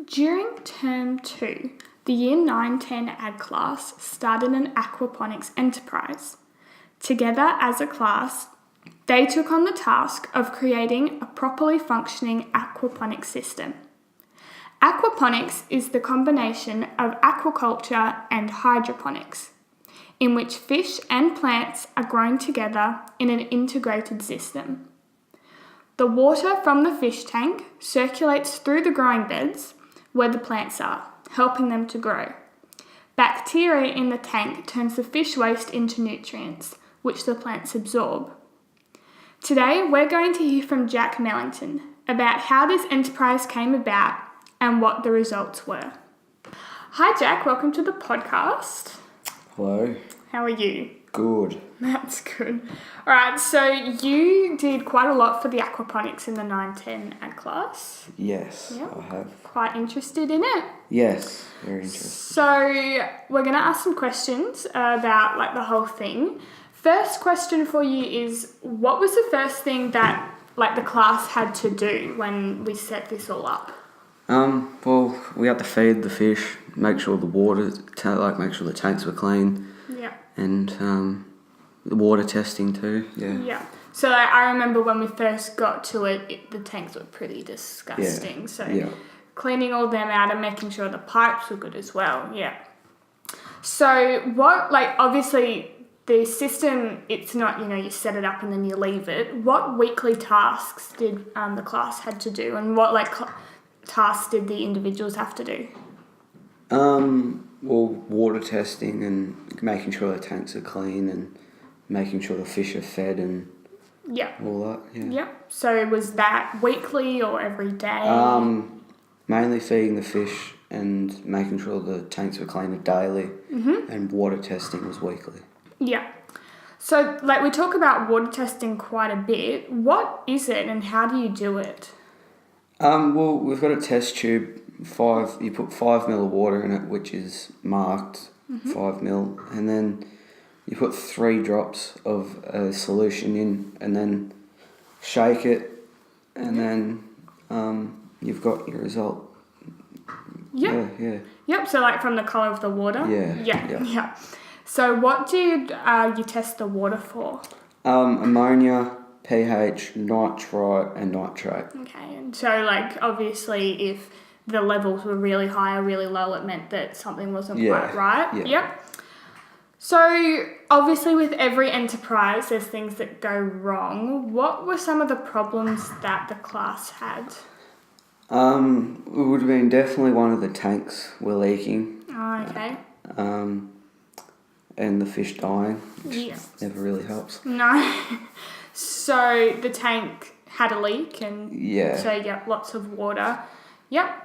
During Term 2, the Year 9-10 Ag class started an aquaponics enterprise. Together as a class, they took on the task of creating a properly functioning aquaponics system. Aquaponics is the combination of aquaculture and hydroponics, in which fish and plants are grown together in an integrated system. The water from the fish tank circulates through the growing beds where the plants are, helping them to grow. Bacteria in the tank turns the fish waste into nutrients, which the plants absorb. Today, we're going to hear from Jack Mellington about how this enterprise came about and what the results were. Hi Jack, welcome to the podcast. Hello. How are you? Good. That's good. All right, so you did quite a lot for the aquaponics in the 9-10 Ag class. Yes, Yep. I have. Quite interested in it. Yes, very interested. So we're going to ask some questions about the whole thing. First question for you is, what was the first thing that the class had to do when we set this all up? Well, we had to feed the fish, make sure the water, make sure the tanks were clean. Yeah. And the water testing too. Yeah. Yeah. So I remember when we first got to it, the tanks were pretty disgusting. Yeah. So cleaning all them out and making sure the pipes were good as well. Yeah. So what, obviously the system, it's not, you set it up and then you leave it. What weekly tasks did the class had to do, and what tasks did the individuals have to do? Well, water testing and making sure the tanks are clean and making sure the fish are fed and all that. Yeah. Yeah. So was that weekly or every day? Mainly feeding the fish and making sure the tanks were cleaned daily, and water testing was weekly. Yeah. So, we talk about water testing quite a bit. What is it and how do you do it? Well, we've got a test tube. You put 5 ml of water in it, which is marked 5 ml, and then you put 3 drops of a solution in, and then shake it, and then you've got your result. Yeah. Yeah. Yep. So, from the colour of the water. Yeah. So, what did you test the water for? Ammonia, pH, nitrite, and nitrate. Okay. And so, obviously, if the levels were really high or really low, it meant that something wasn't quite right. Yeah. Yep. So, obviously, with every enterprise, there's things that go wrong. What were some of the problems that the class had? It would have been definitely one of the tanks were leaking. Oh, okay. And the fish dying, which never really helps. No. So the tank had a leak, and so you get lots of water. Yep.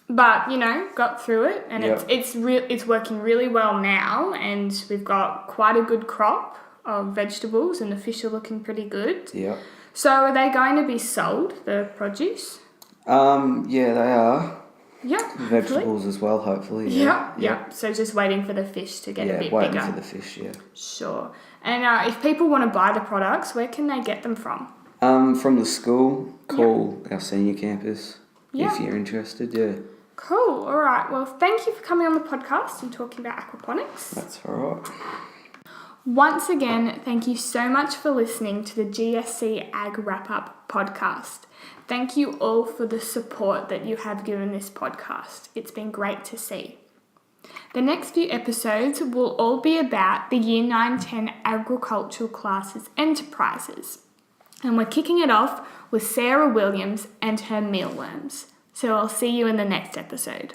But got through it, and it's working really well now, and we've got quite a good crop of vegetables, and the fish are looking pretty good. Yep. So are they going to be sold, the produce? Yeah, they are. Yeah. Vegetables as well, hopefully. Yeah. So just waiting for the fish to get a bit bigger. Yeah, waiting for the fish, Sure. And if people want to buy the products, where can they get them from? From the school. Call our senior campus if you're interested, Cool. All right. Well, thank you for coming on the podcast and talking about aquaponics. That's all right. Once again, thank you so much for listening to the GSC Ag Wrap-Up podcast. Thank you all for the support that you have given this podcast. It's been great to see. The next few episodes will all be about the Year 9-10 agricultural classes enterprises. And we're kicking it off with Sarah Williams and her mealworms. So I'll see you in the next episode.